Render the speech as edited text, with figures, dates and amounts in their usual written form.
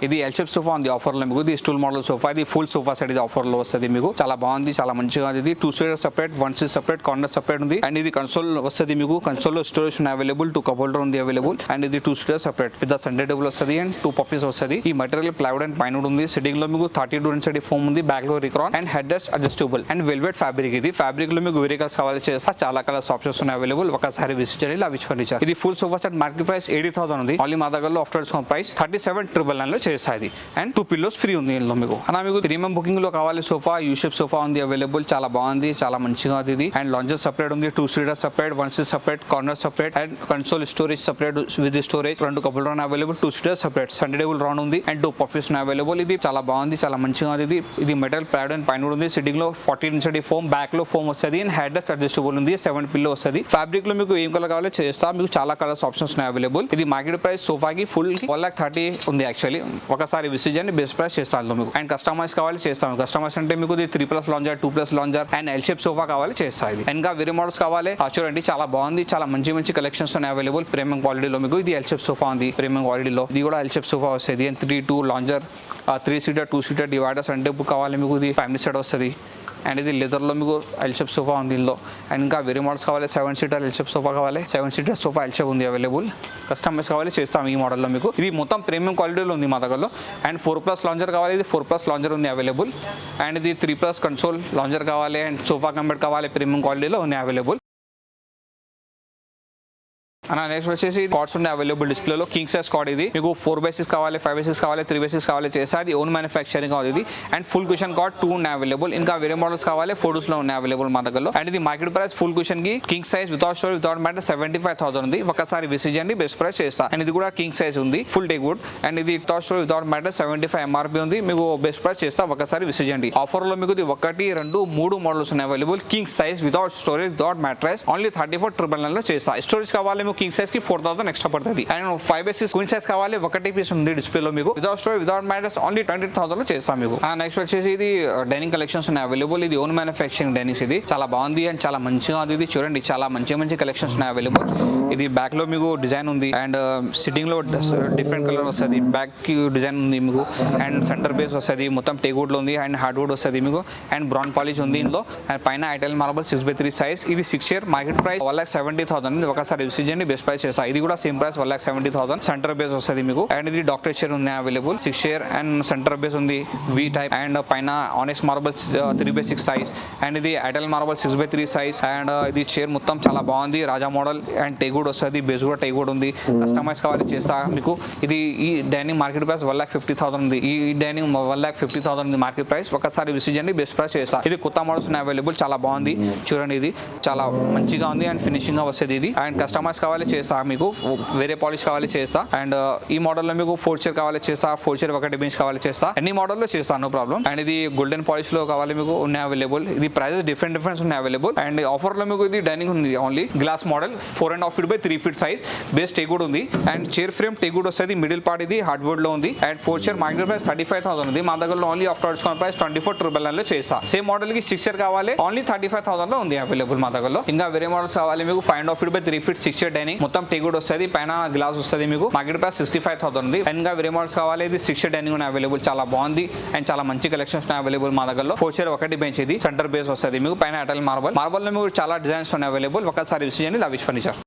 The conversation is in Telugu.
ఇది ఎల్ షేప్ సోఫా ఉంది ఆఫర్ లో మీకు. ఇది స్టూల్ మోడల్ సోఫా, ఇది ఫుల్ సోఫా సెట్, ఇది ఆఫర్ లో వస్తుంది మీకు. చాలా బాగుంది, చాలా మంచిగా ఉంది. ఇది 2 seater separate, 1 seat separate, corner separate ఉంది. అండ్ ఇది కన్సోల్ వస్తుంది మీకు. కన్సోల్ లో స్టోరేజ్ అవైలబుల్, 2 కప్ హోల్డర్ ఉంది అవైలబుల్. అండ్ ఇది 2 seater separate with centre table వస్తుంది అండ్ 2 పఫీస్ వస్తుంది. ఈ మెటీరియల్ ప్లైవుడ్ అండ్ పైన ఉంది. సిట్టింగ్ లో మీకు 32 ఇంచ్ ఫోమ్ ఉంది. బ్యాక్ లో రిక్రాన్ and head rest adjustable and velvet fabric. ఇది ఫ్యాబ్రిక్ లో మీకు వేరే కలర్స్ కావాలి చేస్తా, చాలా కలర్స్ ఆప్షన్స్ ఉన్నాయి అవైలబుల్. ఒకసారి విజిట్ చేయండి లవిష్ ఫర్నిచర్. ఇది full sofa set market price 80,000 ఉంది. ఓన్లీ మా దగ్గరలో ఆఫ్టర్ డిస్కౌంట్ ప్రైస్ 37,999 లో చేస్తాయి. అండ్ 2 పిల్లోస్ ఫ్రీ ఉంది ఇందులో మీకు. అలా మీకు ప్రీమియం బుకింగ్ లో కావాలి సోఫా, యూ షేప్ సోఫా ఉంది అవైలబుల్. చాలా బాగుంది, చాలా మంచిగా ఉంది ఇది. అండ్ లాంజర్ సెపరేట్ ఉంది, 2 seater separate, 1 seat separate, corner separate and console storage separate with storage. 2 couple run available, 2 seater separate, centre table round ఉంది అండ్ 2 పఫీస్ అవైలబుల్. ఇది చాలా బాగుంది, చాలా మంచిగా ఉంది. ఇది మెటల్ ప్లైవుడ్ అండ్ పైన ఉంది. సిట్టింగ్ లో 14 ఇంచ్ ఫోమ్, బ్యాక్ లో ఫోమ్ వస్తుంది అండ్ హెడ్ రెస్ట్ అడ్జస్టబుల్ ఉంది. 7 పిల్లో వస్తుంది. ఫ్యాబ్రిక్ లో మీకు ఏం కలర్ కావాలో చేస్తా, మీకు చాలా కలర్స్ ఆప్షన్స్ ఉన్నాయి అవైలబుల్. ఇది మార్కెట్ ప్రైస్ సోఫాకి ఫుల్ 1,30,000 ఉంది యాక్చువల్లీ. ఒకసారి విజిట్ చేయండి, బెస్ట్ ప్రైస్ చేస్తాను మీకు. అండ్ కస్టమైజ్ కావాలి చేస్తాను. కస్టమైజ్ అంటే మీకు 3+ lounger, 2+ lounger and L shape sofa కావాలి చేస్తా. ఇది ఇంకా వేరే మోడల్స్ కావాలి చూడండి, చాలా బాగుంది, చాలా మంచి కలెక్షన్స్ ఉన్నాయి అవైలబుల్. ప్రీమియం క్వాలిటీలో మీకు ఇది ఎల్ షేప్ సోఫా ఉంది ప్రీమియం క్వాలిటీలో. ఇది కూడా ఎల్ షేప్ సోఫా వస్తుంది and 3-2 lounger, 3 seater, 2 seater dividers అంటే కావాలి మీకు. ఇది ఫ్యామిలీ సెట్ వస్తుంది అండ్ ఇది లెదర్లో మీకు ఎల్ షేప్ సోఫా ఉంది ఇందులో. అండ్ ఇంకా వేరే మోడల్స్ కావాలి, 7 సీటర్ ఎల్ షేప్ సోఫా కావాలి, 7 సీటర్ సోఫా ఎల్ షేప్ ఉంది అవైలబుల్. కస్టమైజ్ కావాలి చేస్తాం ఈ మోడల్లో మీకు. ఇది మొత్తం ప్రీమియం క్వాలిటీలో ఉంది మా దగ్గరలో. అండ్ 4+ లాంజర్ కావాలి, ఇది 4+ లాంజర్ ఉంది అవైలబుల్. అండ్ ఇది 3+ కన్సోల్ లాంజర్ కావాలి అండ్ సోఫా కంబెడ్ కావాలి, ప్రీమియం క్వాలిటీలో ఉంది అవైలబుల్. నెక్స్ట్ వచ్చేసి కార్డ్స్ ఉన్నాయి అవైలబుల్ డిస్ప్లేలో. కింగ్ సైజ్ కార్డ్ ఇది మీకు 4x6 కావాలి, 5x6 కావాలి, 3x6 కావాలి చేస్తే అది ఓన్ మ్యానుఫ్యాక్చరింగ్ కావాలి ఇది. అండ్ ఫుల్ కుషన్ కార్డ్ 2 ఉన్నాయి అవైలబుల్. ఇంకా వేరే మోడల్స్ కావాలి ఫోటోస్ లో ఉన్నాయి అవైలబుల్ మా దగ్గరలో. అండ్ ఇది మార్కెట్ ప్రైస్ ఫుల్ కుషన్ కి king size without storage without matter 75,000 ఉంది. ఒకసారి విజిట్ చేయండి, బెస్ట్ ప్రైస్ చేస్తా. అండ్ ఇది కూడా కింగ్ సైజ్ ఉంది, ఫుల్ టేక్ వుడ్. అండ్ ఇది without storage without matter 75 MRP ఉంది. మీకు బెస్ట్ ప్రైస్ చేస్తా, ఒకసారి విజిట్ చేయండి. ఆఫర్ లో మీకు 1, 2, 3 మోడల్స్ ఉన్నాయి available. King size without storage without mattress only 34,999 లో చేస్తా. స్టోరేజ్ కావాలి మీకు కింగ్ సైజ్ కి 4,000 ఎక్స్ట్రా పడుతుంది. అండ్ 5x6 క్వీన్ సైజ్ కావాలి, 1 పీస్ ఉంది డిస్ప్లేలో మీకు. Without storage without matters only 20,000 లో చేస్తాం మీకు. నెక్స్ట్ వచ్చేసి ఇది డైనింగ్ కలెక్షన్స్ ఉన్నాయి అవైలబుల్. ఇది ఓన్ మ్యానుఫ్యాక్చరింగ్ డైనింగ్స్. ఇది చాలా బాగుంది అండ్ చాలా మంచిగా ఉంది. ఇది చూడండి, చాలా మంచి కలెక్షన్స్ ఉన్నాయి అవైలబుల్. ఇది బ్యాక్ లో మీకు డిజైన్ ఉంది అండ్ సిట్టింగ్ లో డిఫరెంట్ కలర్ వస్తుంది. బ్యాక్ కి డిజైన్ ఉంది మీకు అండ్ సెంటర్ బేస్ వస్తుంది. మొత్తం టేక్వుడ్ లో ఉంది అండ్ హార్డ్వుడ్ వస్తుంది మీకు. అండ్ బ్రౌన్ పాలిష్ ఉంది ఇందులో. అండ్ పైన ఐటల్ మార్బల్ 6/3 సైజ్. ఇది 6 ఇయర్ మార్కెట్ ప్రైస్ 1,70,000. ఒకసారి విజిట్ చేయండి, బెస్ట్ ప్రైస్ చేస్తా. ఇది కూడా సేమ్ ప్రైస్ 1,70,000. సెంటర్ బేస్ వస్తుంది మీకు. అండ్ ఇది డాక్టర్ చైర్ ఉంది available. 6 year and centre base ఉంది వి టైప్. అండ్ పైన ఆనెక్స్ మార్బల్ 3/6 సైజ్. అండ్ ఇది ఐటల్ మార్బల్ 6/3 సైజ్. అండ్ ఇది చైర్ మొత్తం చాలా బాగుంది, రాజా మోడల్. అండ్ టేక్వుడ్ వస్తుంది, బేస్ కూడా టేక్వుడ్ ఉంది. కస్టమైజ్ కావాలి చేస్తా మీకు. ఇది ఈ డైనింగ్ మార్కెట్ ప్రైస్ 1,50,000 ఉంది. ఈ డైనింగ్ 1,50,000 ఉంది మార్కెట్ ప్రైస్. ఒకసారి విజిట్ చేయండి, బెస్ట్ ప్రైస్ చేస్తా. ఇది కొత్త మోడల్స్ ఉన్నాయి అవైలబుల్, చాలా బాగుంది చూడండి. ఇది చాలా మంచిగా ఉంది అండ్ ఫినిషింగ్ గా వస్తుంది ఇది. అండ్ కస్టమైజ్ కావాలి చేస్తా మీకు. వేరే పాలిష్ కావాలి చేస్తా. అండ్ ఈ మోడల్ లో మీకు 4 చైర్ కావాలి చేస్తా, 4 చైర్ 1 బెంచ్ కావాలి చేస్తా. అన్ని మోడల్లో చేస్తా, నో ప్రాబ్లం. అండ్ ఇది గోల్డెన్ పాలిష్ లో కావాలి మీకు ఉన్నాయి అవైలబుల్. ఇది ప్రైజెస్ డిఫరెంట్ ఉన్నాయి అవైలబుల్. అండ్ ఆఫర్ లో మీకు ఇది డైనింగ్ ఉంది only glass model 4.5 feet by 3 feet size. Base teakwood ఉంది అండ్ చైర్ ఫ్రేమ్ టేక్వుడ్ వస్తుంది. మిడిల్ పార్ట్ ఇది హార్డ్వుడ్ లో ఉంది. అండ్ 4 చైర్ మార్కెట్ ప్రైస్ 35,000 ఉంది. మా దగ్గర ఓన్లీ ఆఫ్టర్ డిస్కౌంట్ ప్రైస్ 24,999 లో చేస్తా. సేమ్ మోడల్ కి 6 చైర్ కావాలి, ఓన్లీ 35,000 లో ఉంది అవైలబుల్ మా దగ్గర. ఇంకా వేరే మోడల్స్ కావాలి మీకు 5.5 feet by 3 feet 6 chair dining. మొత్తం టేక్వుడ్ వస్తుంది, పైన గ్లాస్ వస్తుంది మీకు. మార్కెట్ ప్రైస్ 65,000 ఉంది. అండ్ ఇంకా వేరే మోడల్స్ కావాలి, ఇది 6 చైర్ డైనింగ్ అవైలబుల్. చాలా బాగుంది అండ్ చాలా మంచి కలెక్షన్స్ అవైలబుల్ మా దగ్గర. 4 చైర్ 1 బెంచ్. ఇది సెంటర్ బేస్ వస్తుంది మీకు. పైన అటల్ మార్బల్ లో మీకు చాలా డిజైన్స్ ఉన్నాయి అవైలబుల్. ఒకసారి విజిట్ చేయండి లవిష్ ఫర్నిచర్.